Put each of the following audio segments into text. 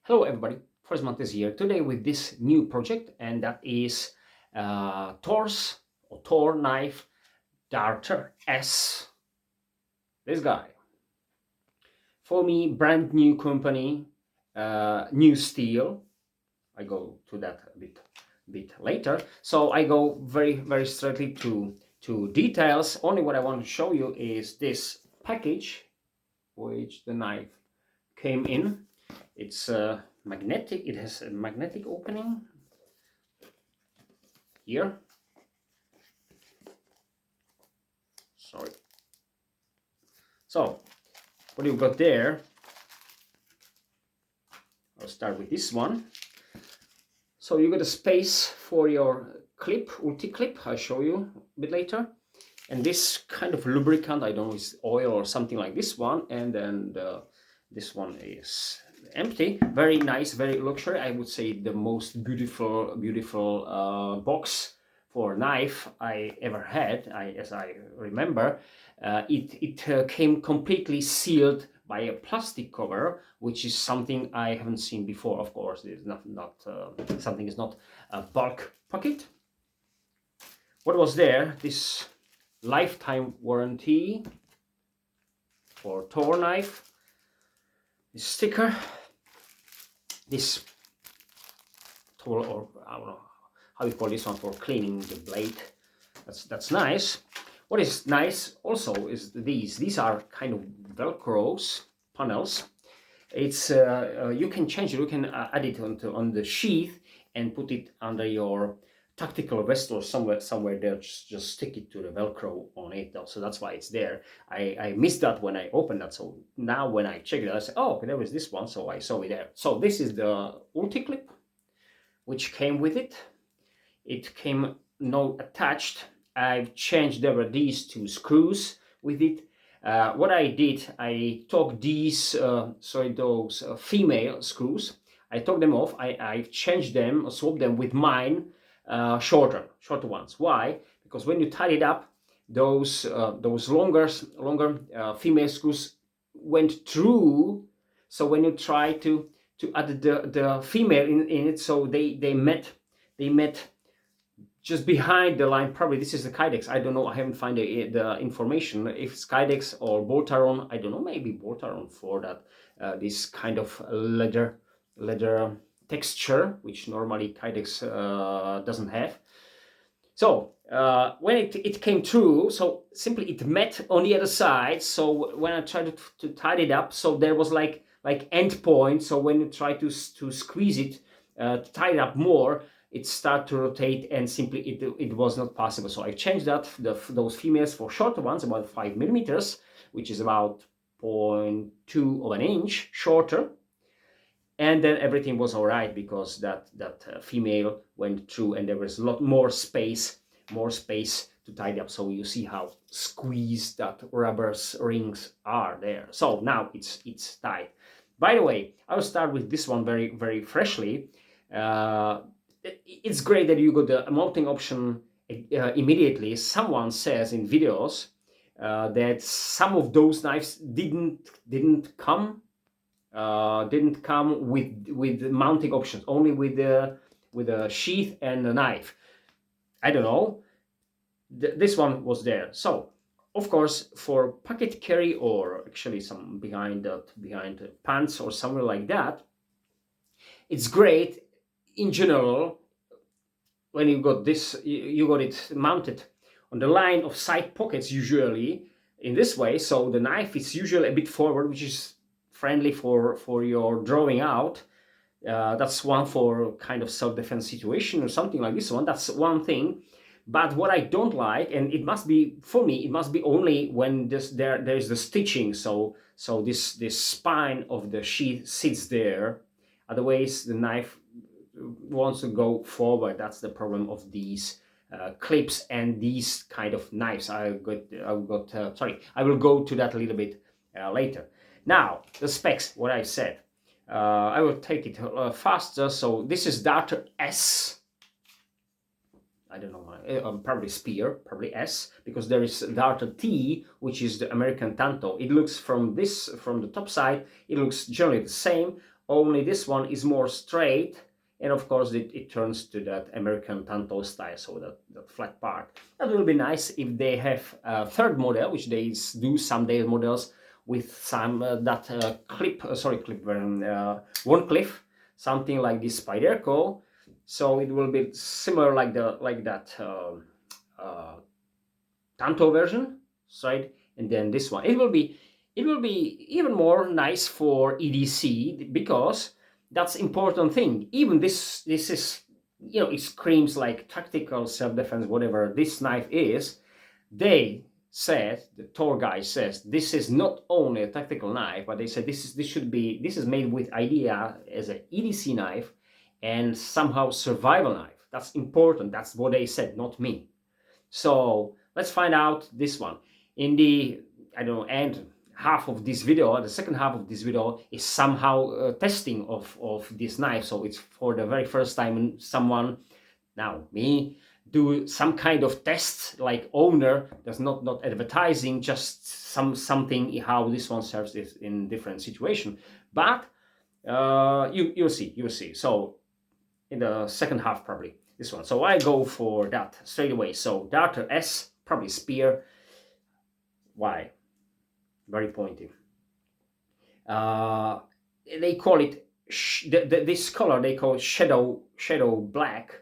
Hello everybody, first month is here today with this new project, and that is TOOR knife DARTER S. This guy, for me, brand new company, new steel. I go to that a bit later, so I go very straightly to details. Only what I want to show you is this package which the knife came in. It's magnetic. It has a magnetic opening here. Sorry. So what you've got there, I'll start with this one. So you got a space for your clip, ulti clip. I'll show you a bit later. And this kind of lubricant, I don't know, it's oil or something like this one. And then this one is empty. Very nice, very luxury. I would say the most beautiful box for a knife I ever had. As I remember, it came completely sealed by a plastic cover, which is something I haven't seen before. Of course, it's not something is not a bulk pocket. What was there? This lifetime warranty for TOOR knife, this sticker, this tool, or I don't know how you call this one, for cleaning the blade. That's nice. What is nice also is these are kind of Velcros panels. It's you can change it. You can add it on the sheath and put it under your tactical vest or somewhere there. Just stick it to the Velcro on it. So that's why it's there. I missed that when I opened that. So now when I check it, I say, oh, there was this one. So I saw it there. So this is the ulti clip, which came with it. It came no attached. I've changed. There were these two screws with it. What I did, I took these, those female screws. I took them off. I've changed them, swapped them with mine, shorter ones. Why? Because when you tie it up, those longer female screws went through. So when you try to add the female in it, so they met just behind the line. Probably this is the Kydex. I don't know. I haven't found the information. If it's Kydex or Boltaron, I don't know. Maybe Boltaron for that. This kind of leather texture, which normally Kydex doesn't have. So when it came through, so simply it met on the other side. So when I tried to tie it up, so there was like end point. So when you try to squeeze it, to tie it up more, it started to rotate, and simply it was not possible. So I changed that, those females for shorter ones, about 5 millimeters, which is about 0.2 of an inch shorter. And then everything was all right, because that female went through, and there was a lot more space to tie it up. So you see how squeezed that rubber rings are there. So now it's tied. By the way, I will start with this one very freshly. It's great that you got the mounting option immediately. Someone says in videos that some of those knives didn't come with mounting options, only with the sheath and the knife. I don't know. This one was there. So of course, for pocket carry, or actually some behind pants or somewhere like that, it's great. In general, when you got this, you got it mounted on the line of side pockets, usually in this way. So the knife is usually a bit forward, which is friendly for your drawing out. That's one for kind of self-defense situation or something like this one. That's one thing. But what I don't like, and it must be, for me, it must be only when there's the stitching. So this spine of the sheath sits there. Otherwise, the knife wants to go forward. That's the problem of these clips and these kind of knives. I will go to that a little bit later. Now the specs, what I said. I will take it faster. So this is DARTER S. I don't know, probably Spear, probably S, because there is DARTER T, which is the American Tanto. It looks from the top side, it looks generally the same. only this one is more straight, and of course it turns to that American Tanto style, so that flat part. That will be nice if they have a third model, which they do some day models with some one cliff, something like this Spyderco. So it will be similar like that Tanto version, right? And then this one, it will be even more nice for EDC, because that's important thing. Even this is, you know, it screams like tactical self-defense, whatever this knife is. They said, the TOOR guy says, this is not only a tactical knife, but they said this is made with idea as an EDC knife and somehow survival knife. That's important. That's what they said, not me. So let's find out this one. In the, I don't know, end half of this video, the second half of this video is somehow testing of this knife. So it's for the very first time someone, now me, do some kind of test, like owner. There's not advertising, just something how this one serves this in different situation. But you'll see. So in the second half, probably this one. So I go for that straight away. So DARTER S, probably spear. Why? Very pointy. They call it this color. They call it shadow black.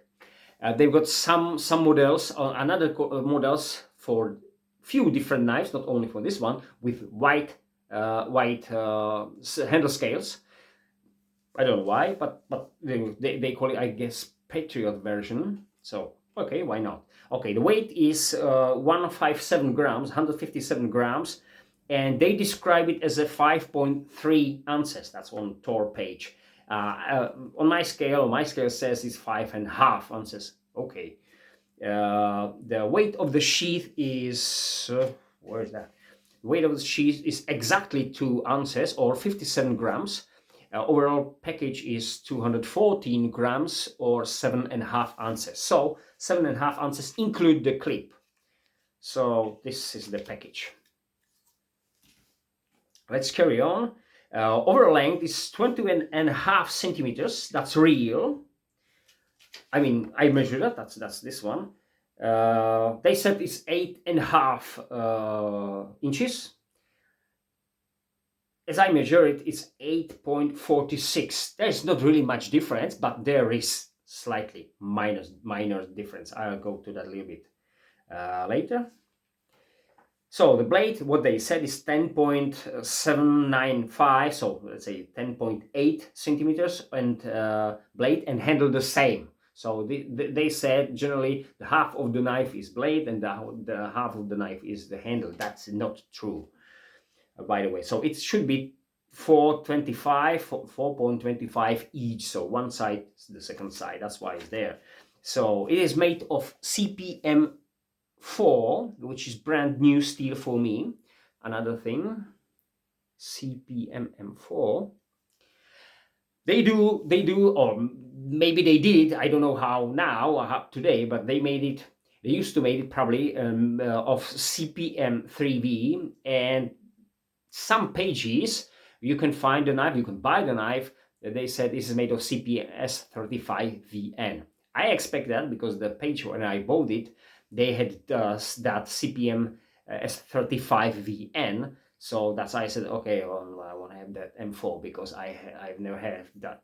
They've got some models, another models for few different knives, not only for this one, with white handle scales. I don't know why, but they call it, I guess, Patriot version. So okay, why not? Okay, the weight is 157 grams, 157 grams, and they describe it as a 5.3 ounces. That's on TOOR page. On my scale says it's 5.5 ounces. Okay. The weight of the sheath is where is that? The weight of the sheath is exactly 2 ounces or 57 grams. Overall package is 214 grams or 7.5 ounces. So 7.5 ounces include the clip. So this is the package. Let's carry on. Overall length is 20.5 centimeters. That's real. I mean, I measured that. That's this one. They said it's 8.5 inches. As I measure it, it's 8.46. There's not really much difference, but there is slightly minor difference. I'll go to that a little bit later. So the blade, what they said is 10.795, so let's say 10.8 centimeters, and blade and handle the same. So they said generally the half of the knife is blade and the half of the knife is the handle. That's not true, by the way. So it should be 4.25 each. So one side, the second side. That's why it's there. So it is made of CPM 4, which is brand new steel for me. Another thing, CPM M4. They do, or maybe they did. I don't know how now or how today, but they made it. They used to make it probably of CPM 3V, and some pages you can find the knife. You can buy the knife. They said this is made of CPM S35VN. I expect that because the page when I bought it, they had that CPM S35VN, so that's why I said, okay, well, I want to have that M4 because I've never had that.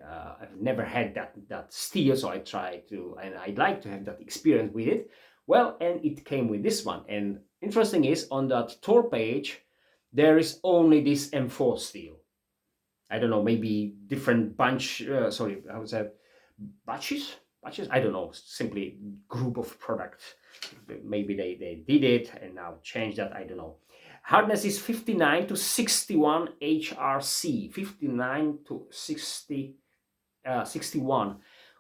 I've never had that steel, so I try to, and I'd like to have that experience with it. Well, and it came with this one. And interesting is on that TOOR page, there is only this M4 steel. I don't know, maybe different bunch. Sorry, how was that? Batches? I don't know, simply group of products. Maybe they did it and now changed that, I don't know. Hardness is 59 to 61 HRC, 59 to 61.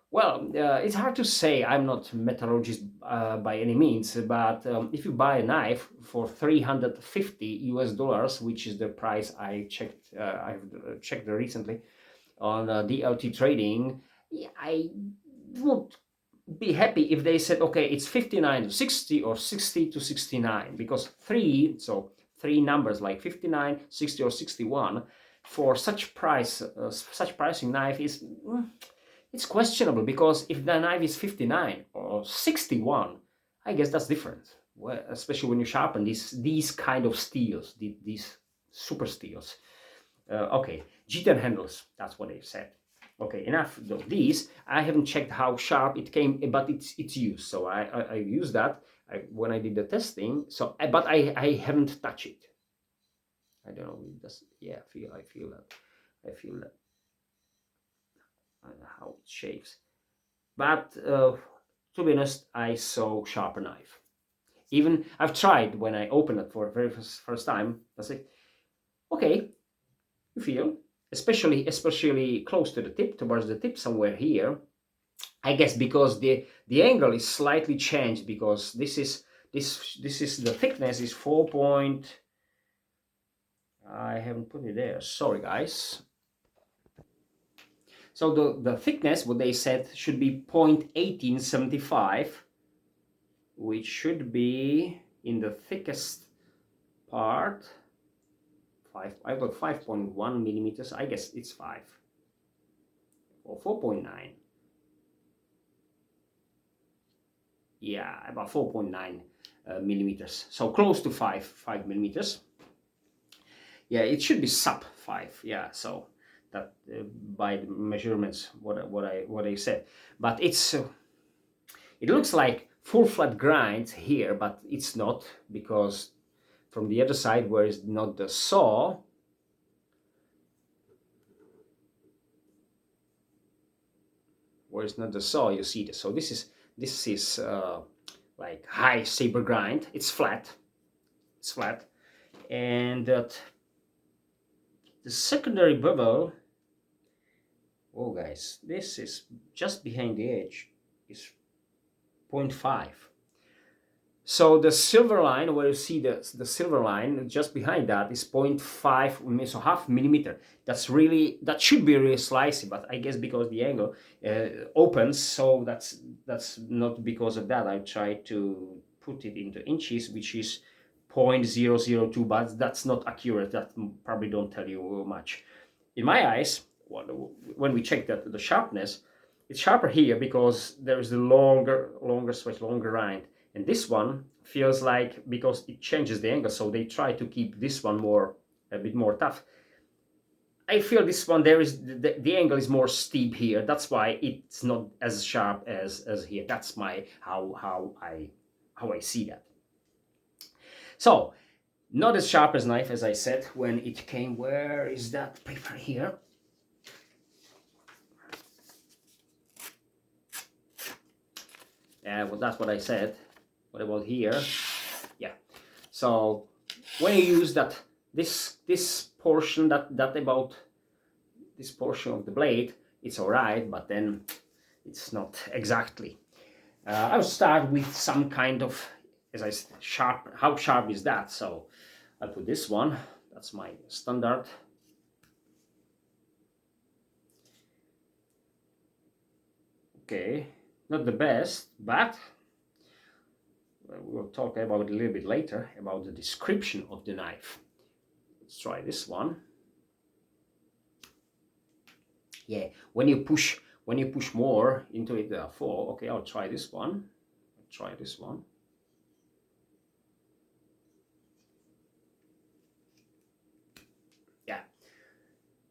Well, it's hard to say. I'm not a metallurgist by any means, but if you buy a knife for $350 US, which is the price I checked, I've checked recently on DLT trading, I would be happy if they said, okay, it's 59 to 60 or 60 to 69, because three numbers like 59, 60 or 61 for such such pricing knife is it's questionable, because if the knife is 59 or 61, I guess that's different. Well, especially when you sharpen these kind of steels, these super steels. Okay, G10 handles, that's what they said. Okay, enough of these. I haven't checked how sharp it came, but it's used, so I used that when I did the testing. So, but I haven't touched it. I don't know. Yeah, I feel that. I feel that. I don't know how it shakes. But to be honest, I saw sharper knife. Even I've tried when I opened it for the very first time. I say, okay, you feel, especially close to the tip, towards the tip, somewhere here. I guess because the angle is slightly changed, because this is the thickness is 4 point. I haven't put it there. Sorry, guys. So the thickness, what they said, should be 0.1875, which should be in the thickest part. I got 5.1 millimeters. I guess it's 5 or 4.9. Yeah, about 4.9 millimeters. So close to 5 millimeters. Yeah, it should be sub 5. Yeah, so that by the measurements what I said. But it's it looks like full flat grind here, but it's not, because from the other side, where is not the saw, you see this. So this is like high saber grind. It's flat, and that the secondary bevel. Oh, guys, this is just behind the edge is 0.5. So the silver line, where you see the silver line just behind that, is 0.5, so half millimeter. That should be really slicey, but I guess because the angle opens, so that's not because of that. I tried to put it into inches, which is 0.002, but that's not accurate. That probably don't tell you much. In my eyes, when we check the sharpness, it's sharper here because there is a longer switch, longer rind. And this one feels like, because it changes the angle, so they try to keep this one a bit more tough. I feel this one, there is the angle is more steep here. That's why it's not as sharp as here. That's how I see that. So not as sharp as knife, as I said when it came. Where is that paper here? Well, that's what I said. What about here? Yeah. So when you use this portion, about this portion of the blade, it's all right, but then it's not exactly. I'll start with some kind of, as I said, sharp. How sharp is that? So I'll put this one. That's my standard. Okay, not the best, but we'll talk about it a little bit later, about the description of the knife. Let's try this one. Yeah, when you push more into it, therefore, okay, I'll try this one. Yeah,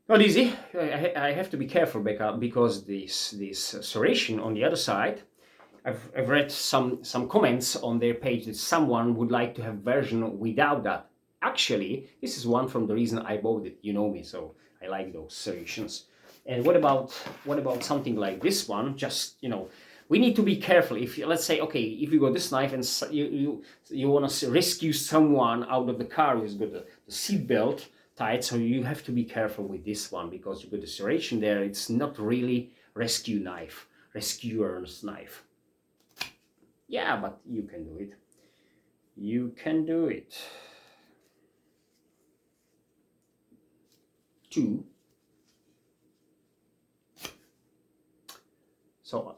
not easy. I have to be careful, because this serration on the other side. I've read some comments on their page that someone would like to have version without that. Actually, this is one from the reason I bought it. You know me, so I like those serrations. And what about something like this one? Just, we need to be careful. If let's say, okay, if you got this knife and you want to rescue someone out of the car who's got the seat belt tight, so you have to be careful with this one, because you got the serration there. It's not really rescuer's knife. Yeah, but you can do it. You can do it. 2. So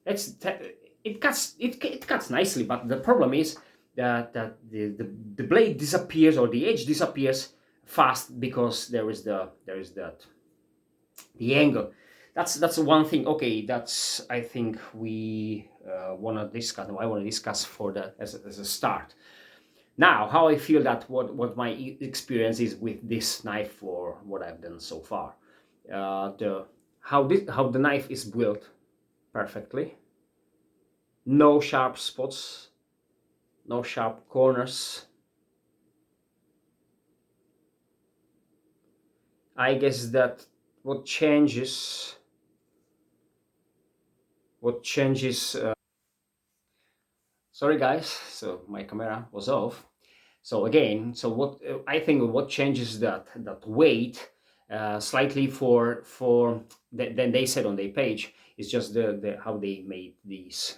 it cuts nicely, but the problem is that the blade disappears, or the edge disappears fast because there is that the angle. That's one thing. Okay, that's, I think we want to discuss. I want to discuss for the as a start. Now, how I feel that what my experience is with this knife for what I've done so far. How the knife is built perfectly. No sharp spots, no sharp corners. I guess that what changes sorry guys, so my camera was off. So again, so what I think what changes that weight slightly than they said on their page is just the how they made these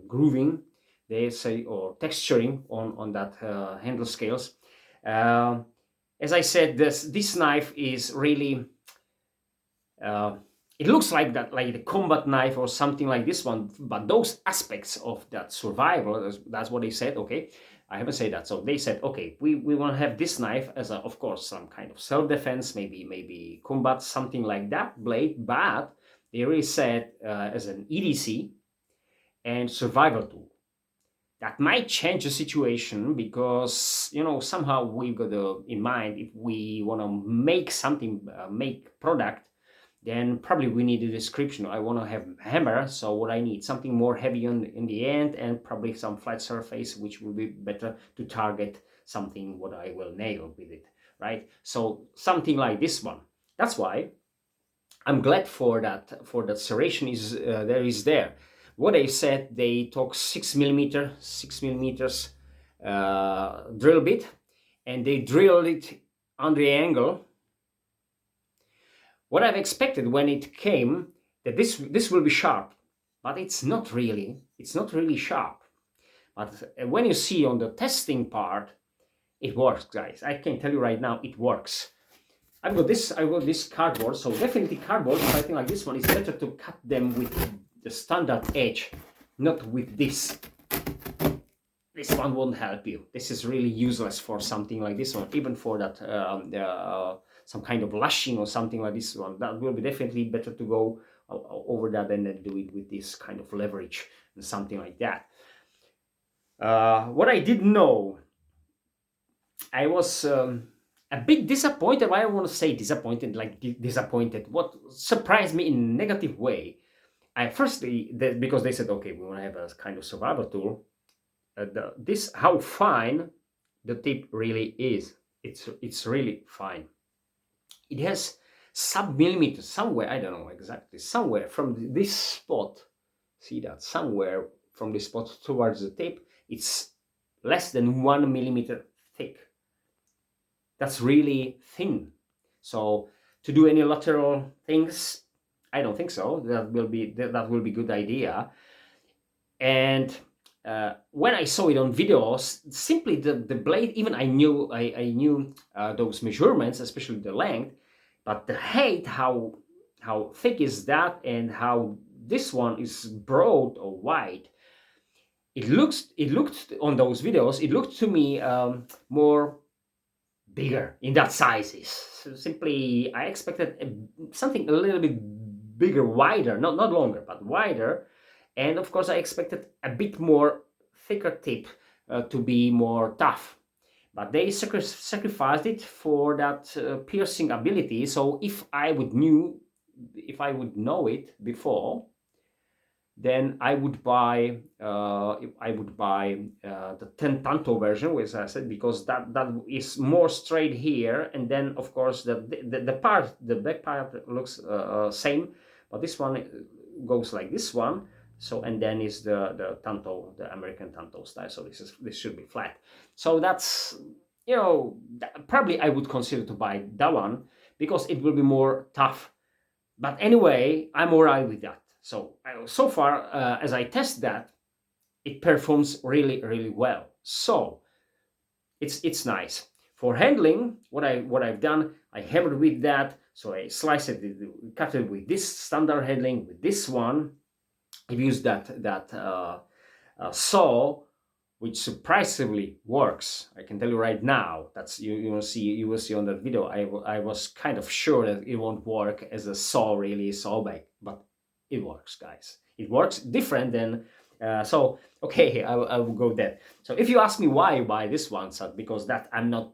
grooving, they say, or texturing on that handle scales. As I said, this knife is really it looks like that, like the combat knife or something like this one, but those aspects of that survival, that's what they said. Okay, I haven't said that. So they said, okay, we want to have this knife as a, of course, some kind of self-defense, maybe combat, something like that blade, but they really said as an EDC and survival tool. That might change the situation because, you know, somehow we've got in mind, if we want to make something, make product, then probably we need a description. I want to have hammer, so what I need, something more heavy in the end, and probably some flat surface, which will be better to target something what I will nail with it, right? So something like this one. That's why I'm glad for that serration is there. What they said, they took 6 millimeters drill bit, and they drilled it on the angle. What I've expected when it came, that this will be sharp, but it's not really sharp. But when you see on the testing part, it works, guys. I can tell you right now, it works. I've got this cardboard, so definitely cardboard, I think like this one, is better to cut them with the standard edge, not with this. This one won't help you. This is really useless for something like this one, even for that some kind of lashing or something like this one. That will be definitely better to go over that and then do it with this kind of leverage and something like that. What I didn't know, I was a bit disappointed. I don't want to say disappointed, like disappointed. What surprised me in a negative way, because they said, okay, we want to have a kind of survival tool. How fine the tip really is. It's really fine. It has sub-millimeters somewhere, I don't know exactly, somewhere from this spot, see that, somewhere from this spot towards the tip, it's less than 1 millimeter thick. That's really thin. So to do any lateral things, I don't think so. That will be good idea. And when I saw it on videos, simply the blade, even I knew those measurements, especially the length, but the height, how thick is that, and how this one is broad or wide. It looked on those videos, it looked to me more bigger in that sizes. So simply, I expected something a little bit bigger, wider, not longer, but wider. And of course, I expected a bit more thicker tip to be more tough. But they sacrificed it for that piercing ability. So if I would know it before, then I would buy the 10 tanto version, which I said, because that is more straight here, and then of course the back part looks same, but this one goes like this one. So, and then is the tanto, the American tanto style. So this should be flat. So that's, you know, probably I would consider to buy that one because it will be more tough. But anyway, I'm alright with that. So far, as I test that, it performs really well. So it's nice for handling. What I've done, I hammered with that. So I sliced it, cut it with this standard handling. With this one, I've used that saw which surprisingly works. I can tell you right now. That's you will see on that video. I was kind of sure that it won't work as a saw bag, but it works, guys. It works different than so. Okay, I will go there. So if you ask me why I buy this one, so because that I'm not,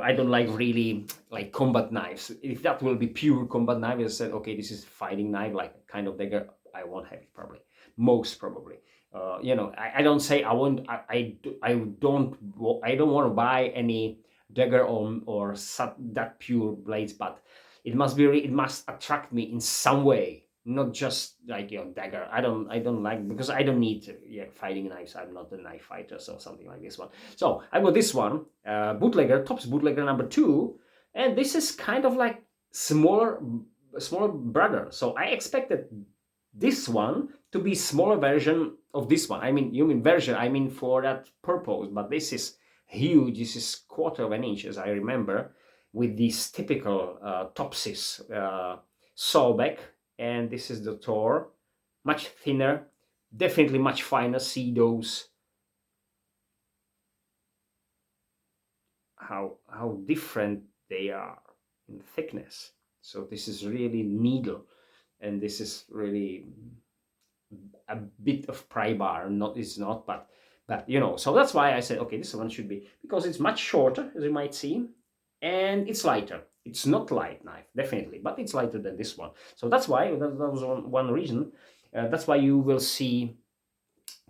I don't like really like combat knives. If that will be pure combat knife, I said, okay, this is fighting knife, like kind of dagger, I won't have it probably, most probably. I don't say I won't. I don't want to buy any dagger or that pure blades, but it must attract me in some way, not just like dagger. I don't like, because I don't need fighting knives. I'm not a knife fighter, so something like this one. So I got this one, bootlegger, Tops bootlegger number 2, and this is kind of like smaller brother. So I expected this one to be smaller version of this one. I mean, you mean version, I mean for that purpose, but this is huge. This is 1/4 of an inch, as I remember, with this typical Topsis sawback, and this is the TOOR, much thinner, definitely much finer. See those, how different they are in thickness. So this is really needle, and this is really a bit of pry bar. It's not, but so that's why I said, okay, this one should be, because it's much shorter, as you might see, and it's lighter. It's not light knife, definitely, but it's lighter than this one. So that's why that was one reason. That's why you will see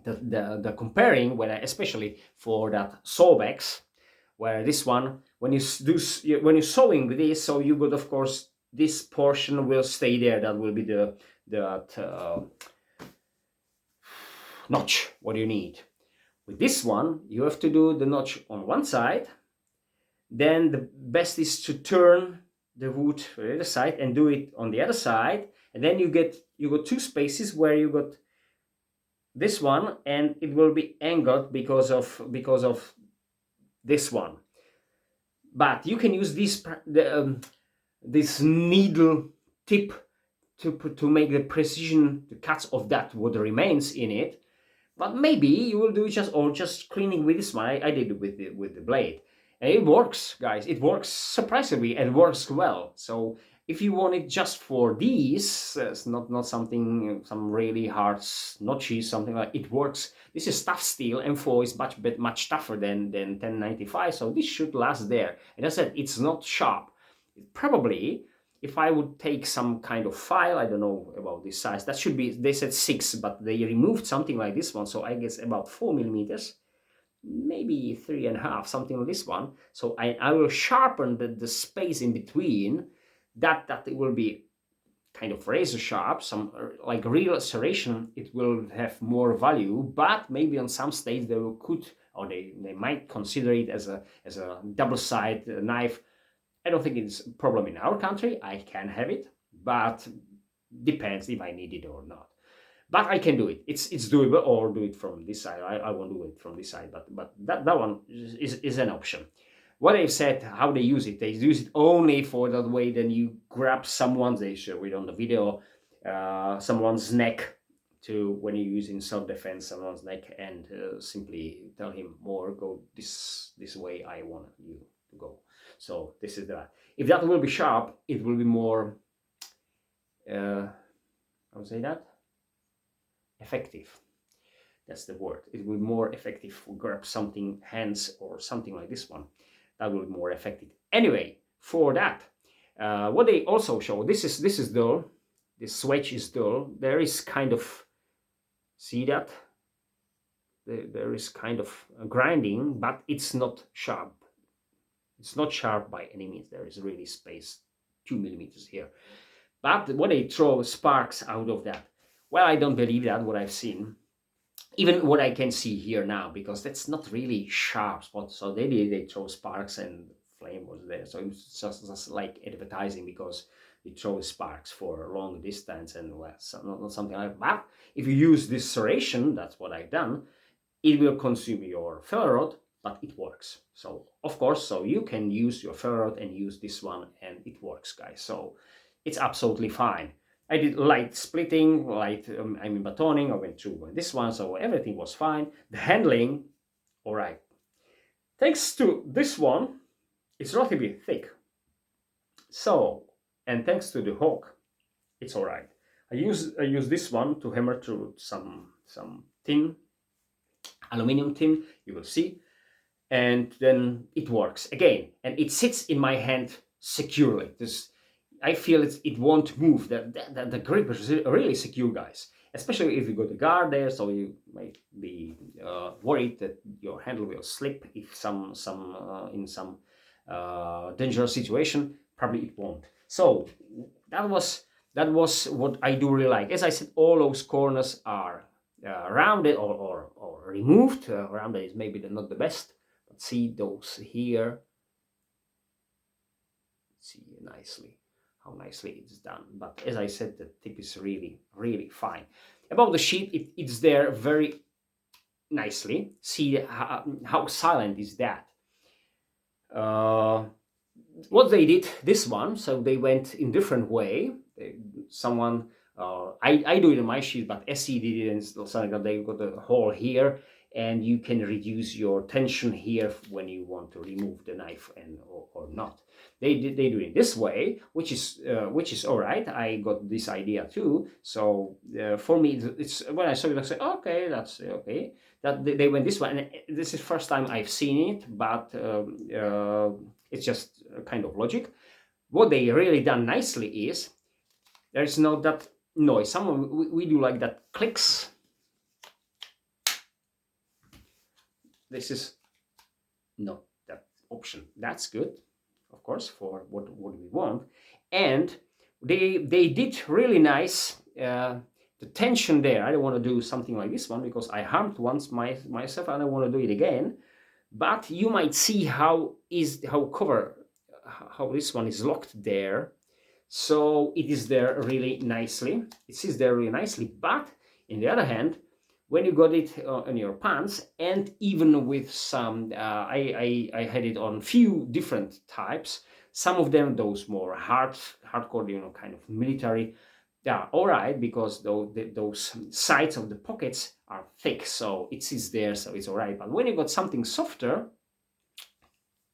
the comparing when especially for that sawbacks, where this one, when you're sewing with this, so you got, of course, this portion will stay there. That will be the notch what you need. With this one, you have to do the notch on one side, then the best is to turn the wood to the other side and do it on the other side, and then you got 2 spaces where you got this one, and it will be angled because of this one. But you can use this needle tip to make the precision, the cuts of that what remains in it. But maybe you will do just cleaning with this one. I did it with the blade, and it works, guys. It works surprisingly and works well. So if you want it just for these, it's not something, some really hard notches, something like, it works. This is tough steel, M4 is much tougher than 1095, so this should last there. And as I said, it's not sharp. Probably, if I would take some kind of file, I don't know about this size, that should be, they said 6, but they removed something like this one, so I guess about 4 millimeters, maybe 3.5, something like this one. So I will sharpen the space in between, that it will be kind of razor sharp, some like real serration. It will have more value, but maybe on some states they could, or they might consider it as a double-sided knife. I don't think it's a problem in our country. I can have it, but depends if I need it or not. But I can do it. It's doable, or do it from this side. I won't do it from this side, but that one is an option. What they've said, how they use it only for that way. Then you grab someone's, they show it on the video, someone's neck, to when you're using self-defense, someone's neck, and simply tell him, more go this way, I want you to go. So this is that. If that will be sharp, it will be more, I would say that, effective. That's the word. It will be more effective to grab something, hands or something like this one. That will be more effective. Anyway, for that, what they also show, this is dull. This switch is dull. There is kind of, see that? There is kind of a grinding, but it's not sharp. It's not sharp by any means. There is really space, 2 millimeters here. But what they throw sparks out of that. Well, I don't believe that, what I've seen. Even what I can see here now, because that's not really sharp spot. So they throw sparks and flame was there. So it's just like advertising, because they throw sparks for a long distance, and well, not something like that. But if you use this serration, that's what I've done, it will consume your ferro rod, but it works. So of course, so you can use your ferro rod and use this one, and it works, guys. So it's absolutely fine. I did light splitting, batoning. I went through this one, so everything was fine. The handling all right. Thanks to this one, it's relatively thick. So, and thanks to the hook, it's all right. I use this one to hammer through some tin, aluminum tin. You will see, and then it works again, and it sits in my hand securely. This, I feel it won't move. The grip is really secure, guys. Especially if you got a guard there, so you might be worried that your handle will slip if in some dangerous situation. Probably it won't. So that was what I do really like. As I said, all those corners are rounded or removed. Rounded is maybe not the best, but see those here. See nicely how nicely it's done. But as I said, the tip is really, really fine. About the sheet, it's there very nicely. See how silent is that. What they did, this one, so they went in different way. Someone, I do it in my sheet, but SE did it in something that they got a hole here, and you can reduce your tension here when you want to remove the knife or not. They do it this way, which is all right. I got this idea too. So for me, it's when I saw it, I said, okay, that's okay. That they went this way, and this is first time I've seen it, but it's just a kind of logic. What they really done nicely is there is no that noise. We do like that clicks. This is not that option. That's good, of course, for what we want. And they did really nice. The tension there. I don't want to do something like this one because I harmed once myself. I don't want to do it again. But you might see how this one is locked there. So it is there really nicely. It sits there really nicely. But on the other hand, when you got it on your pants, and even with some, I had it on few different types. Some of them, those more hardcore, kind of military, they are all right because those sides of the pockets are thick, so it sits there, so it's all right. But when you got something softer,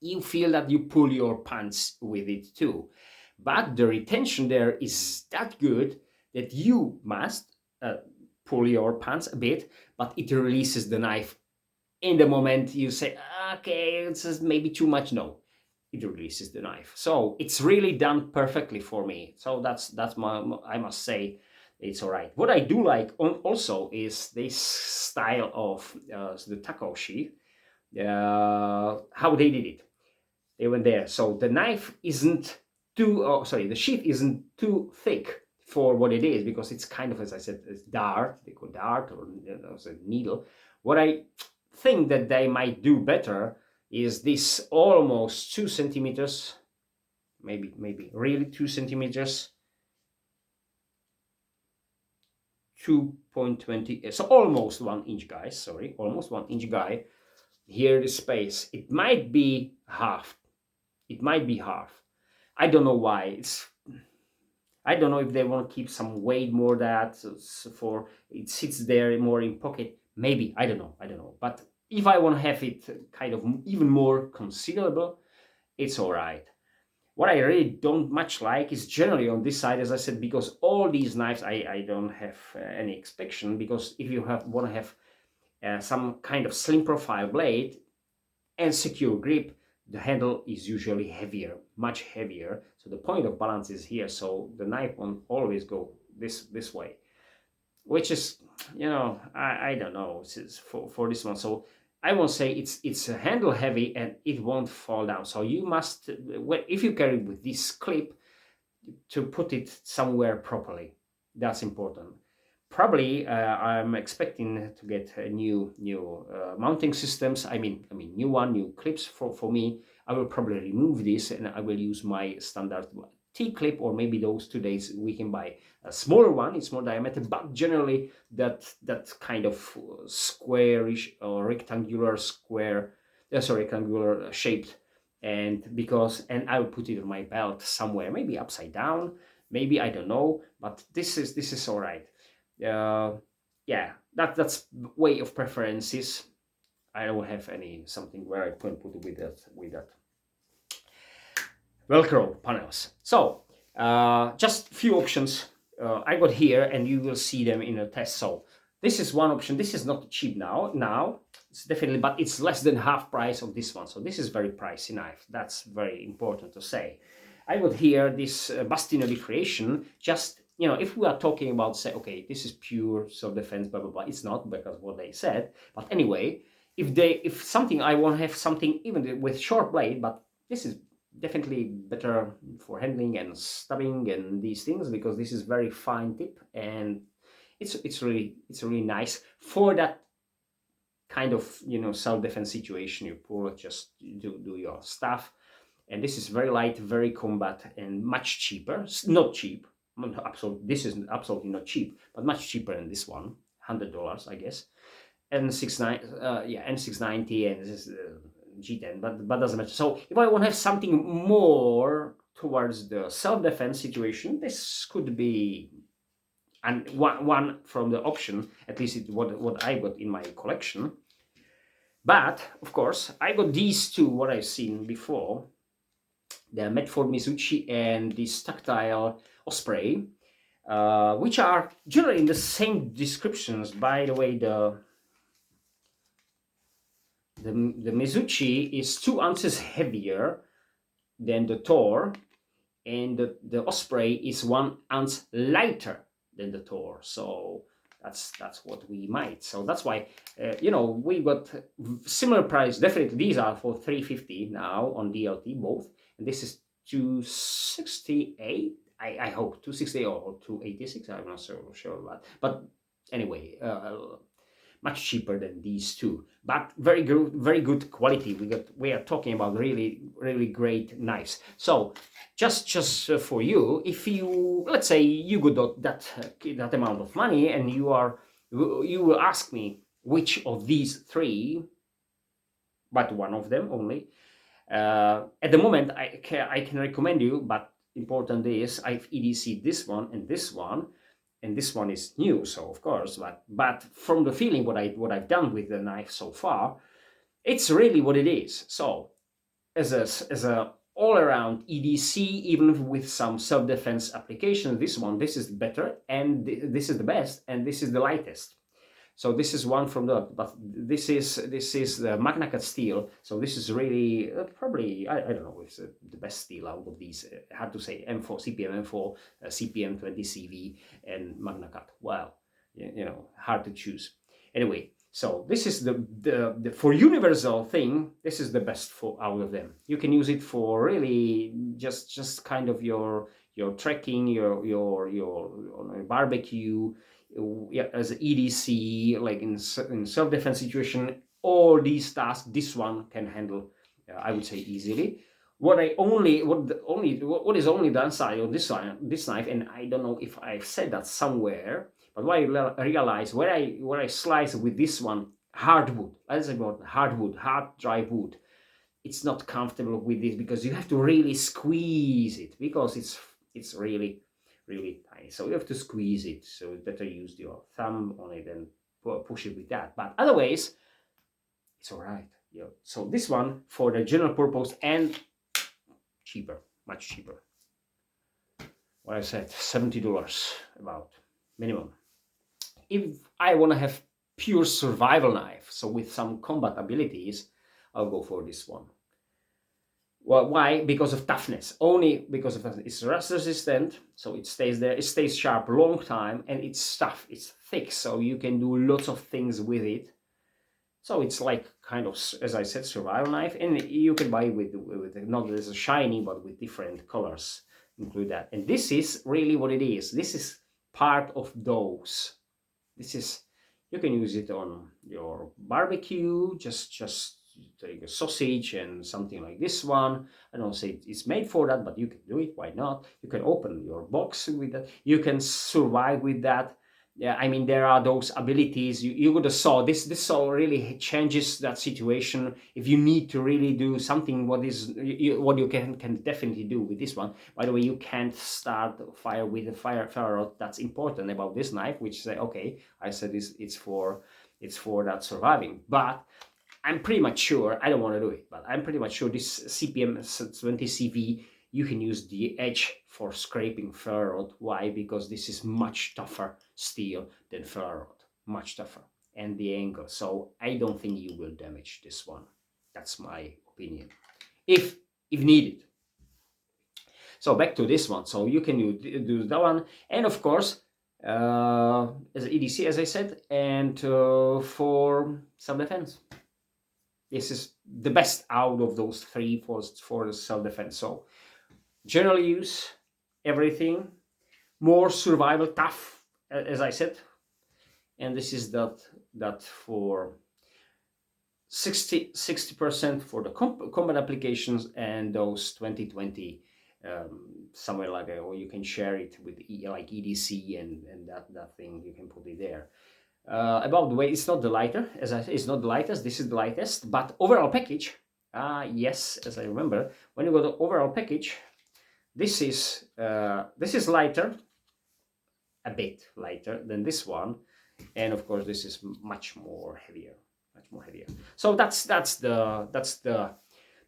you feel that you pull your pants with it too. But the retention there is that good that you must pull your pants a bit, but it releases the knife in the moment you say, okay, it's maybe too much. No, it releases the knife. So it's really done perfectly for me. So that's I must say, it's all right. What I do like also is this style of the taco sheath, how they did it. They went there. So the knife isn't the sheath isn't too thick for what it is, because it's kind of, as I said, it's dart. They call dart, or it's a needle. What I think that they might do better is this almost 2 centimeters, maybe really 2 centimeters, 2.20, so almost 1 inch, guys. Sorry, almost 1 inch guy. Here the space. It might be half. It might be half. I don't know why. I don't know if they want to keep some weight more that for it sits there more in pocket. Maybe, I don't know. But if I want to have it kind of even more considerable, it's all right. What I really don't much like is generally on this side, as I said, because all these knives I don't have any expectation, because if you want to have some kind of slim profile blade and secure grip, the handle is usually heavier, much heavier. So the point of balance is here. So the knife won't always go this way, which is, I don't know, for this one. So I won't say it's a handle heavy and it won't fall down. So you must, if you carry with this clip, to put it somewhere properly. That's important. Probably I'm expecting to get a new mounting systems. I mean new clips for me. I will probably remove this and I will use my standard T-clip, or maybe those today's we can buy a smaller one. It's more diameter, but generally that kind of squarish or rectangular shaped. And I will put it on my belt somewhere, maybe upside down, maybe, I don't know, but this is all right. Yeah, that's way of preferences. I don't have any something where I can put with that Velcro panels. So just few options I got here, and you will see them in a test. So this is one option. This is not cheap now it's definitely, but it's less than half price of this one. So this is very pricey knife. That's very important to say. I got here this Bastinelli creation. Just, you know, if we are talking about, say, okay, this is pure self-defense, blah blah blah, it's not, because what they said. But anyway, if something, I want to have something even with short blade, but this is definitely better for handling and stabbing and these things, because this is very fine tip, and it's really nice for that kind of, you know, self-defense situation. You pull it, just do your stuff, and this is very light, very combat, and much cheaper. Not cheap, absolutely, this is absolutely not cheap, but much cheaper than this one, $100 I guess. And N690, and this is G10, but doesn't matter. So if I want to have something more towards the self-defense situation, this could be and one from the option, at least what I got in my collection. But of course I got these two, what I've seen before, the Medford Mizuchi and this tactile Osprey, which are generally in the same descriptions. By the way, the Mizuchi is 2 ounces heavier than the TOOR, and the Osprey is 1 ounce lighter than the TOOR. So that's what we might. So that's why, you know, we got similar price. Definitely these are for $350 now on DLT both, and this is $268. I hope $268 or $286. I'm not so sure about. But anyway, much cheaper than these two, but very good quality. We are talking about really great knives. So just for you, if you, let's say you got that amount of money, and you will ask me which of these three, but one of them only, at the moment I can recommend you. But important is, I've EDC'd this one and this one, and this one is new, so of course, but from the feeling what I've done with the knife so far, it's really what it is. So as a all-around EDC, even with some self-defense application, this is better, and this is the best, and this is the lightest. So this is one from the, but this is the Magna Cut steel. So this is really probably, I don't know, it's the best steel out of these. Hard to say. M4, CPM M4, CPM 20 CV, and Magna Cut. Well, you know, hard to choose. Anyway, so this is the for universal thing. This is the best for out of them. You can use it for really just kind of your trekking, your barbecue. Yeah, as an EDC, like in self-defense situation, all these tasks this one can handle, I would say, easily. What is only downside of this knife, and I don't know if I've said that somewhere, but what I realized, where I slice with this one, hardwood, let's say about hardwood, hard dry wood, it's not comfortable with this, because you have to really squeeze it, because it's really tiny, so you have to squeeze it. So it's better use your thumb on it and push it with that. But otherwise, it's all right. Yeah. So this one for the general purpose, and cheaper, much cheaper. What I said, $70 about minimum. If I want to have pure survival knife, so with some combat abilities, I'll go for this one. Well, why? Because of toughness. Only because of toughness. It's rust resistant, so it stays there. It stays sharp a long time, and it's tough. It's thick, so you can do lots of things with it. So it's like kind of, as I said, survival knife, and you can buy with not as a shiny, but with different colors. Include that, and this is really what it is. This is part of those. This is, you can use it on your barbecue. Just take a sausage and something like this one. I don't say it's made for that, but you can do it. Why not? You can open your box with that. You can survive with that. Yeah, I mean, there are those abilities. You got a saw. This saw really changes that situation. If you need to really do something, what you can definitely do with this one. By the way, you can't start fire with a fire rod. That's important about this knife. Which say, okay, I said it's for that surviving, but I'm pretty much sure, I don't want to do it, but I'm pretty much sure this CPM 20CV, you can use the edge for scraping ferro rod. Why? Because this is much tougher steel than ferro rod, much tougher, and the angle. So I don't think you will damage this one. That's my opinion, if needed. So back to this one. So you can do that one, and of course, as EDC, as I said, and for self-defense. This is the best out of those three for the self-defense. So general use, everything, more survival, tough, as I said, and this is that for 60% for the combat applications, and those 20 somewhere like or you can share it with like EDC and that thing, you can put it there. About the weight, it's not the lighter, as I say, it's not the lightest. This is the lightest, but overall package, yes, as I remember, when you go to overall package, this is lighter, a bit lighter than this one, and of course this is much more heavier. So that's the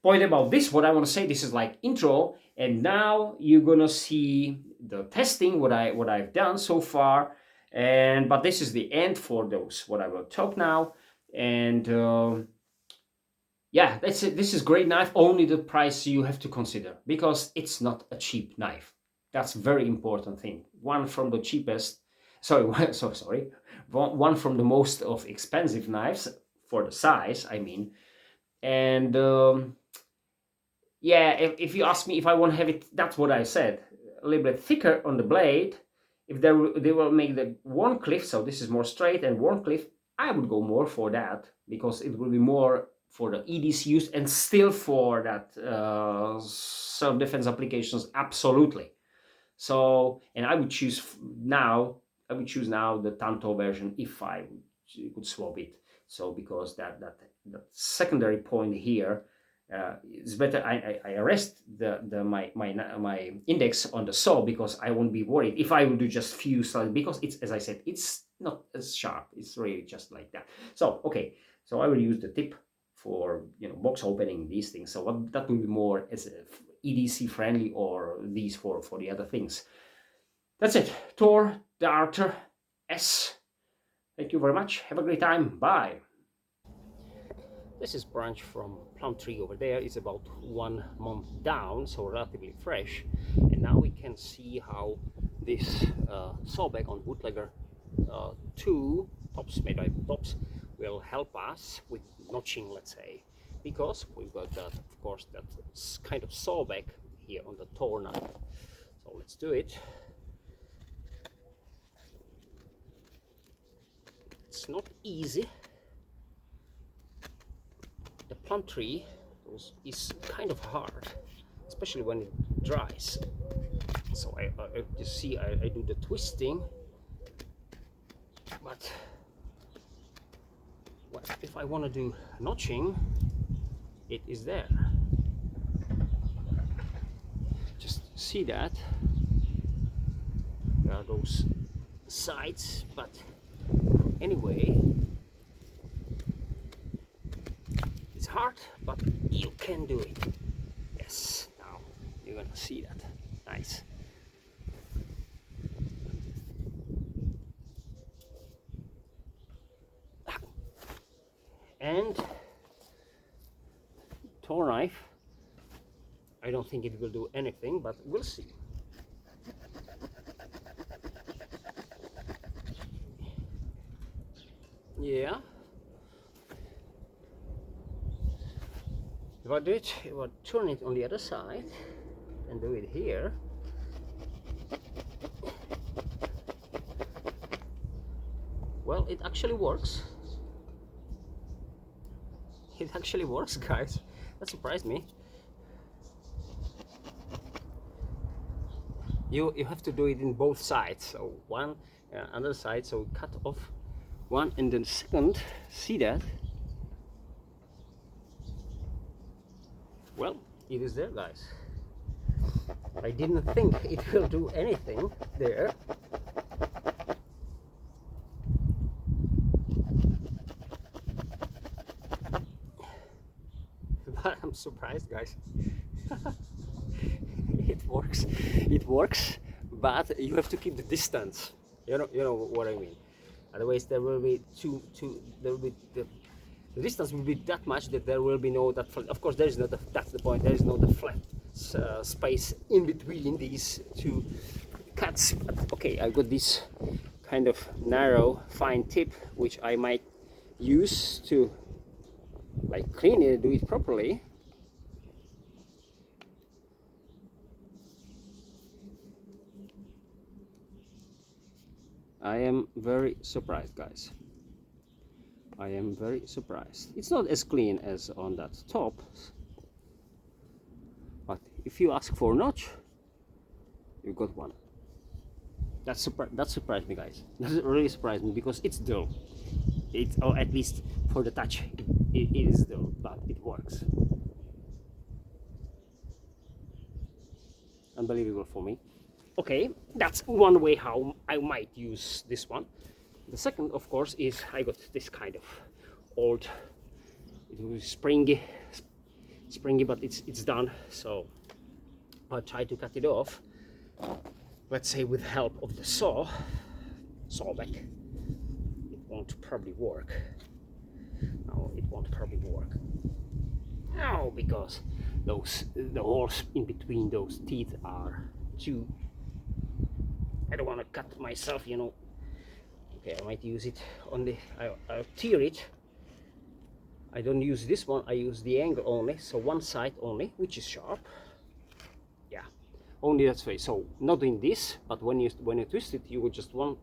point about this. What I want to say, this is like intro, and now you're gonna see the testing, what I've done so far. But this is the end for those what I will talk now, and yeah, that's it. This is great knife. Only the price you have to consider, because it's not a cheap knife. That's very important thing. One from the cheapest, one from the most of expensive knives for the size, I mean. And yeah, if you ask me if I want to have it, that's what I said, a little bit thicker on the blade. If they will make the Warncliffe, so this is more straight, and Warncliffe, I would go more for that, because it will be more for the EDC use, and still for that self-defense applications, absolutely. So, and I would choose now the Tanto version if I could swap it. So because that secondary point here, it's better I rest my index on the saw, because I won't be worried if I will do just few slides, because it's, as I said, it's not as sharp. It's really just like that. So okay, so I will use the tip for, you know, box opening, these things. So that will be more as EDC friendly, or these for the other things. That's it. TOOR DARTER S. Thank you very much. Have a great time. Bye. This is branch from plum tree over there. It's about 1 month down, so relatively fresh. And now we can see how this sawback on bootlegger 2 tops, made by tops, will help us with notching, let's say, because we've got that, of course, that kind of sawback here on the TOOR knife. So let's do it. It's not easy. The plum tree is kind of hard, especially when it dries. So you see, I do the twisting, but if I want to do notching, it is there. Just see that there are those sides, but anyway, it's hard, but you can do it. Yes, now you're gonna see that. Nice. And TOOR knife, I don't think it will do anything, but we'll see. Yeah. If I do it, if I turn it on the other side and do it here, well, it actually works. It actually works, guys. That surprised me. You have to do it in both sides. So one, other side. So cut off one, and then second. See that? Well, it is there, guys. I didn't think it will do anything there. I'm surprised, guys. It works. It works, but you have to keep the distance. You know what I mean. Otherwise, there will be there will be the distance will be that much that there will be no that. Of course, there is not. That's the point. There is no the flat space in between these two cuts. But okay, I've got this kind of narrow, fine tip, which I might use to like clean it, do it properly. I am very surprised, guys. I am very surprised. It's not as clean as on that top, but if you ask for a notch, you got one. That surprised me, guys. That really surprised me because it's dull. It's, or at least for the touch, it is dull, but it works. Unbelievable for me. Okay, that's one way how I might use this one. The second, of course, is I got this kind of old, it was springy, but it's done. So I'll try to cut it off. Let's say with help of the saw back. It won't probably work. No, it won't probably work. No, because the holes in between those teeth are too. I don't want to cut myself, you know. Okay, I might use it on the. I'll tear it. I don't use this one. I use the angle only, so one side only, which is sharp. Yeah, only that way. So not doing this, but when you twist it, you would just one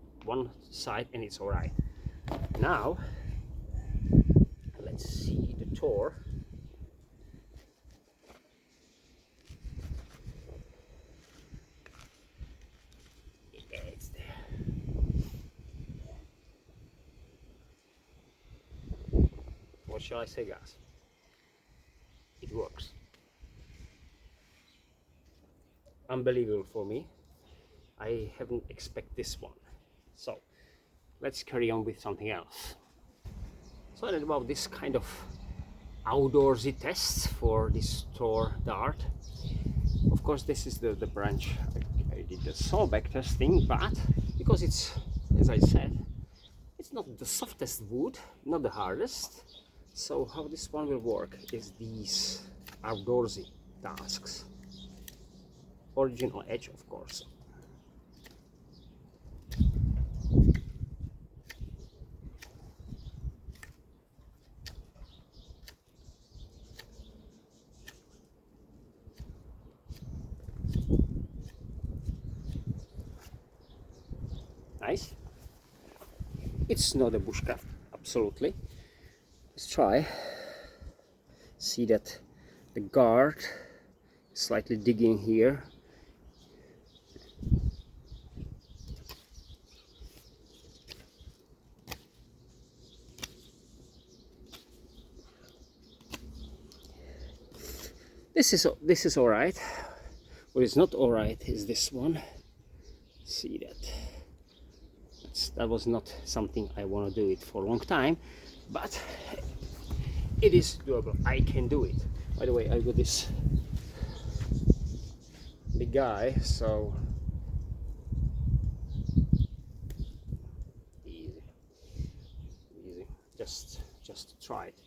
side, and it's all right. Now, let's see the TOOR. Yeah, it's there. What shall I say, guys? It works. Unbelievable for me. I haven't expected this one. So let's carry on with something else. So I read about this kind of outdoorsy tests for this TOOR dart. Of course, this is the branch I did the sawback testing, but because it's, as I said, it's not the softest wood, not the hardest. So how this one will work is these outdoorsy tasks. Original edge, of course. Nice. It's not a bushcraft, absolutely. Let's try. See that the guard is slightly digging here. This is all right. What is not all right is this one. See that. That was not something I want to do it for a long time, but it is doable. I can do it. By the way, I got this big guy, so easy. Just try it.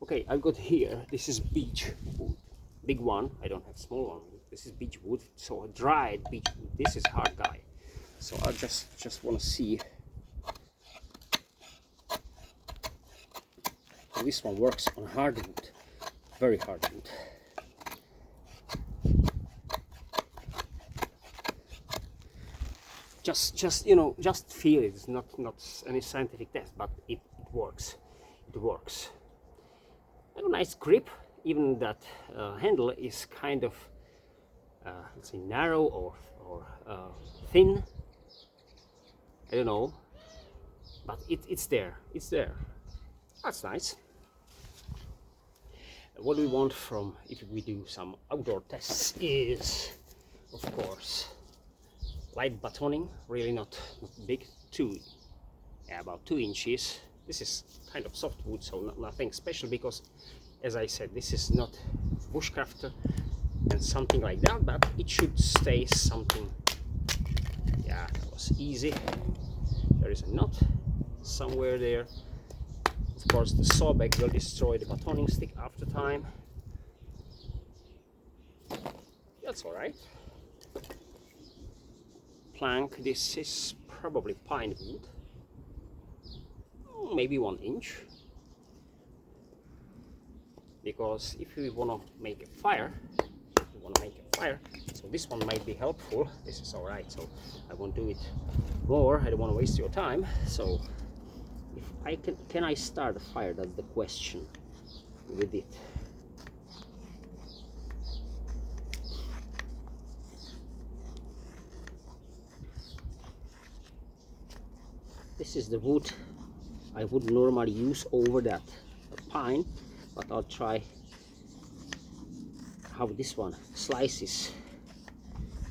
Okay, I've got here. This is beech wood, big one. I don't have small one. This is beech wood, so a dried beech wood. This is hard guy. So I just want to see how this one works on hardwood, very hardwood. Just you know, just feel it. It's not any scientific test, but it works. It works. And a nice grip. Even that handle is kind of let's say narrow or thin. I don't know, but it's there. It's there. That's nice. What we want from if we do some outdoor tests is, of course, light batoning. Really not big. About 2 inches. This is kind of soft wood, so nothing special because as I said, this is not bushcrafter and something like that, but it should stay something. Yeah, that was easy. There is a knot somewhere there. Of course, the sawback will destroy the batoning stick after time. That's all right. Plank, this is probably pine wood, maybe 1 inch, because if we want to make a fire, so this one might be helpful. This is all right, so I won't do it more. I don't want to waste your time. So if I can I start a fire? That's the question with it. This is the wood I would normally use over that pine, but I'll try how this one slices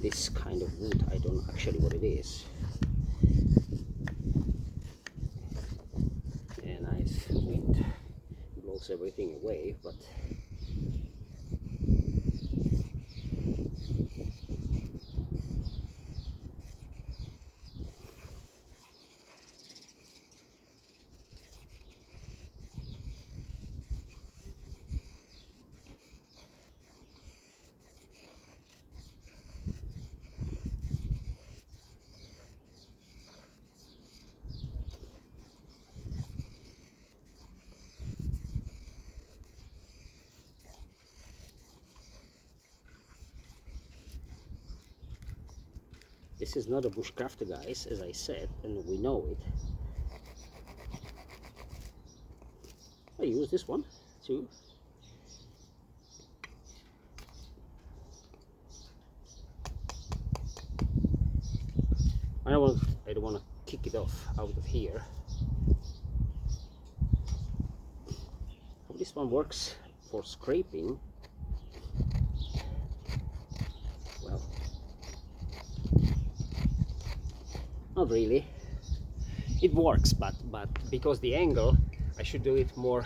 this kind of wood. I don't know actually what it is. A nice wind blows everything away, but this is not a bushcrafter, guys, as I said, and we know it. I use this one too. I don't want to kick it off out of here. This one works for scraping. Well, not really. It works, but because the angle, I should do it more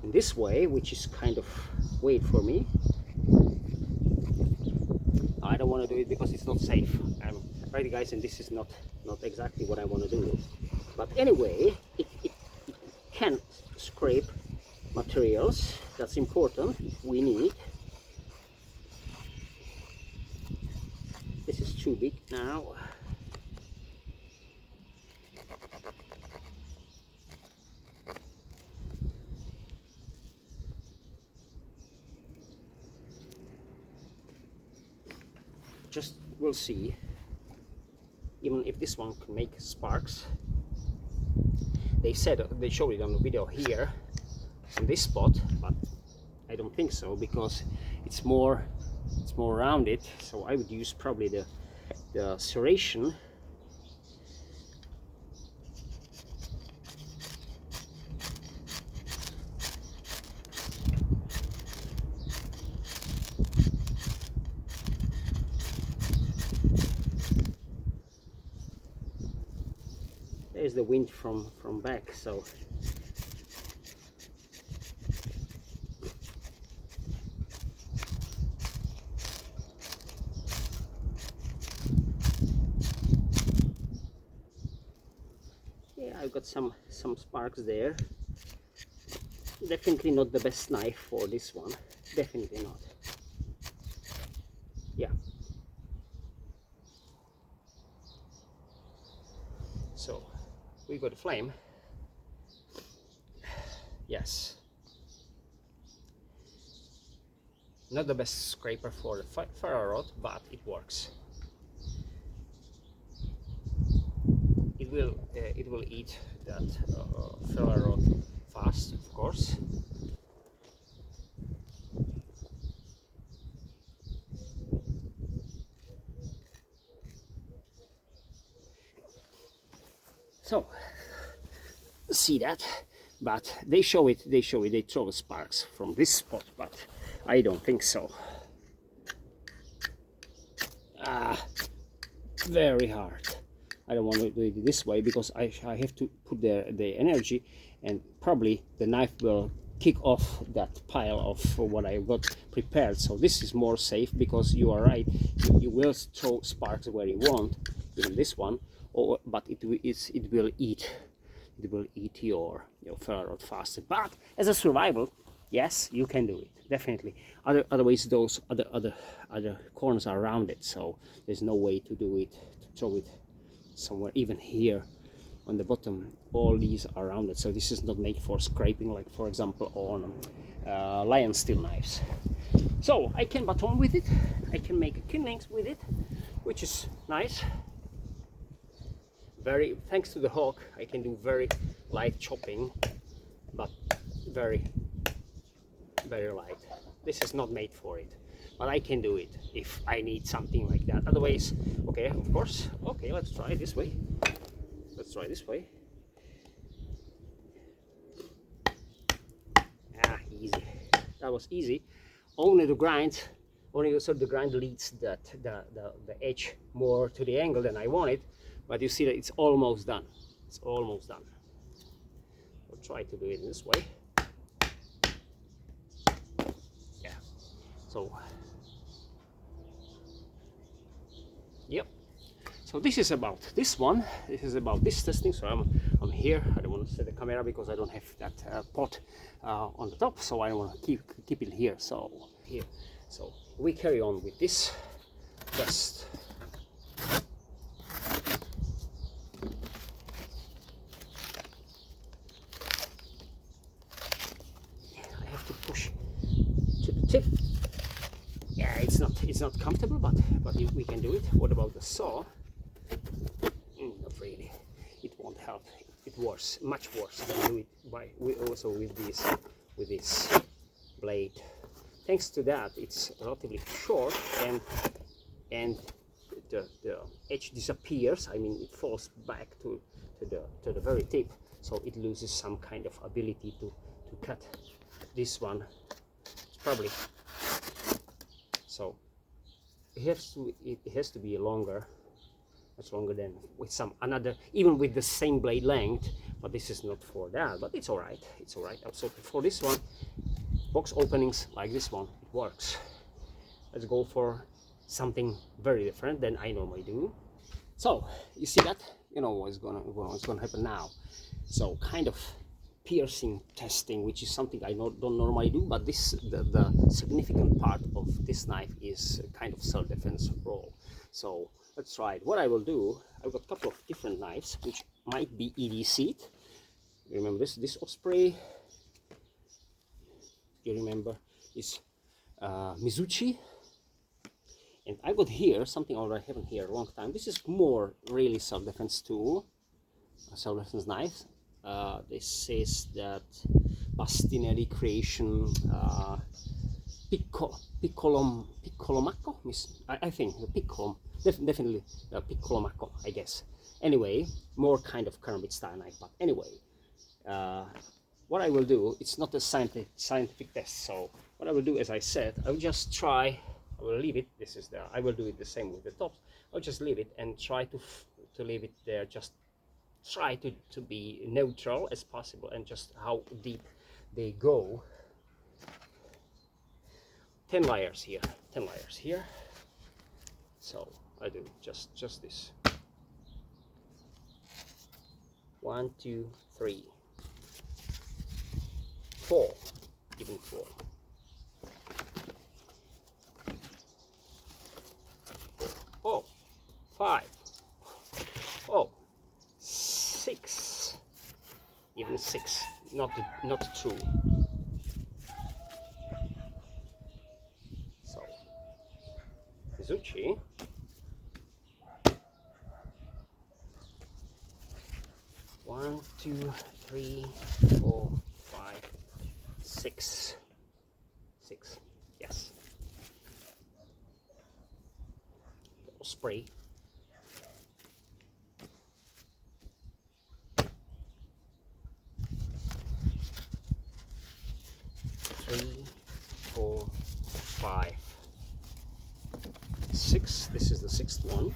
in this way, which is kind of weird for me. I don't want to do it because it's not safe. Right, guys, and this is not exactly what I want to do. But anyway, it can scrape materials. That's important. We need. This is too big now. Just we'll see. Even if this one can make sparks. They said they showed it on the video here on this spot, but I don't think so because it's more rounded. So I would use probably the serration. There's the wind from back, so yeah, I've got some sparks there. Definitely not the best knife for this one. Definitely not. Yeah. So we got a flame. Yes. Not the best scraper for the ferro rod, but it works. It will eat that ferro rod fast, of course. So see that, but they show it. They throw the sparks from this spot, but I don't think so. Very hard. I don't want to do it this way because I have to put the energy, and probably the knife will kick off that pile of what I got prepared. So this is more safe, because you are right, you will throw sparks where you want, even this one, but it will eat your ferrite faster. But as a survival, yes, you can do it, definitely. Otherwise, those other corners are rounded, so there's no way to do it, to throw it somewhere. Even here on the bottom, all these are rounded, so this is not made for scraping, like for example on lion steel knives. So I can baton with it, I can make kindlings with it, which is nice. Thanks to the hook, I can do very light chopping, but very light. This is not made for it, but I can do it if I need something like that. Otherwise, okay, of course. Okay, let's try this way. Let's try this way. Easy. That was easy. Only the grind leads the edge more to the angle than I want it. But you see that it's almost done. It's almost done. I'll try to do it this way. Yeah. So, yep. So this is about this one. This is about this testing. So I'm here. I don't want to set the camera because I don't have that pot on the top. So I want to keep it here. So here. So we carry on with this test. Push to the tip. Yeah, it's not comfortable, but we can do it. What about the saw? Not really. It won't help. It worse, much worse than do it with this blade. Thanks to that, it's relatively short, and the edge disappears. I mean, it falls back to the very tip, so it loses some kind of ability to cut. This one is probably, so it has to be longer, much longer than with some another, even with the same blade length, but this is not for that, but it's all right. It's all right. So for this one, box openings like this one, it works. Let's go for something very different than I normally do. So you see that, you know what's gonna happen now. So kind of piercing testing, which is something I don't normally do, but the significant part of this knife is kind of self-defense role. So let's try it. What I will do, I've got a couple of different knives which might be EDC'd. Remember this Osprey, you remember is Mizuchi, and I got here something I haven't here a long time. This is more really self-defense tool, self-defense knife. This is that Bastinelli creation Piccolomaco. I think the Piccolom, definitely the Piccolomaco, I guess. Anyway, more kind of kermit style knife. But anyway, what I will do, it's not a scientific test. So what I will do, as I said, I will just try. I will leave it. This is the. I will do it the same with the tops. I'll just leave it and try to leave it there. Just try to be neutral as possible, and just how deep they go. 10 layers here, 10 layers here. So I do just this. 1, 2, 3, 4, even 4. 5. 6, even 6, not 2. So Mizuchi, 1, 2, 3, 4, 5, 6. 6, yes. Osprey. 3, 4, 5, 6. This is the 6th one.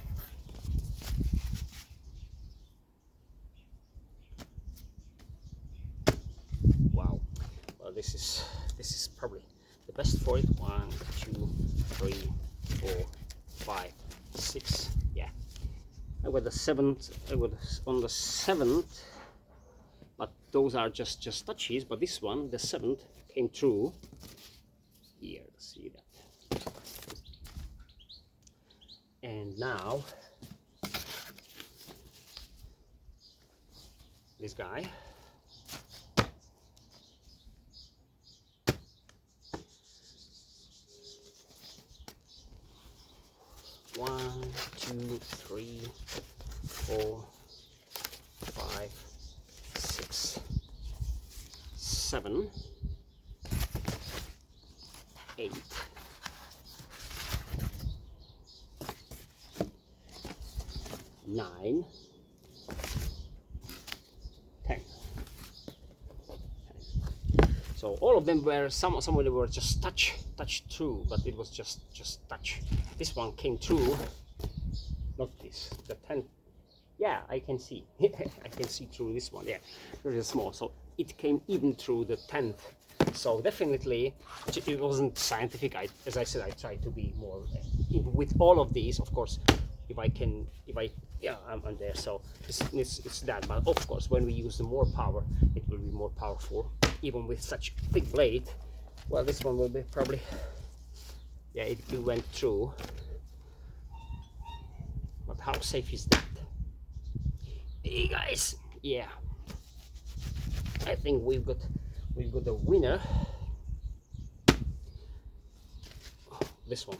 Wow. Well, this is probably the best for it. 1, 2, 3, 4, 5, 6. Yeah, I got the 7th. I got on the 7th, but those are just touches. But this one, the 7th, came through here. See that? And now this guy. One, 2, 3, 4, 5, 6, 7, 8, 9, 10. So all of them were some of them were just touch through, but it was just touch. This one came through. Not this, the 10th. Yeah, I can see. I can see through this one. Yeah, very small. So it came even through the 10th. So definitely, it wasn't scientific. As I said, I try to be more with all of these. Of course, yeah, I'm there. So it's that. But of course, when we use the more power, it will be more powerful. Even with such thick blade, well, this one will be probably. Yeah, it went through. But how safe is that? Hey guys, yeah, I think we've got a winner. This one,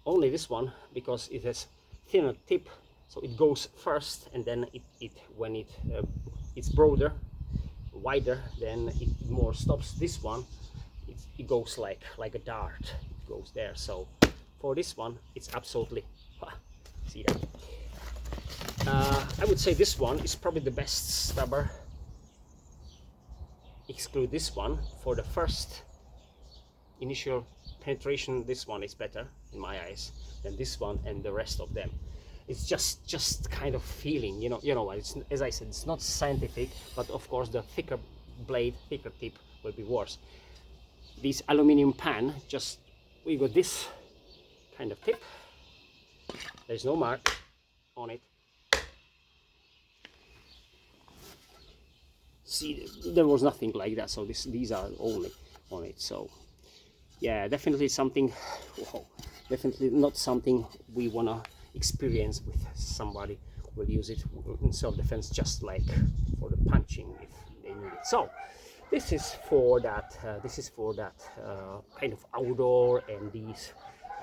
only this one, because it has thinner tip, so it goes first, and then when it's broader, wider, then it more stops. This one, it goes like a dart. It goes there. So for this one, it's absolutely see that. I would say this one is probably the best stubber. Exclude this one for the first initial penetration. This one is better in my eyes than this one and the rest of them. It's just kind of feeling, you know. It's, as I said, it's not scientific, but of course the thicker blade, thicker tip will be worse. This aluminum pan, we got this kind of tip. There's no mark on it. See, there was nothing like that, so these are only on it. So yeah, definitely something. Whoa, definitely not something we want to experience with somebody. Will use it in self-defense, just like for the punching if they need it. So this is for that kind of outdoor and these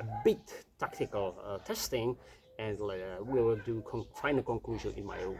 a bit tactical testing, and we will do final conclusion in my room.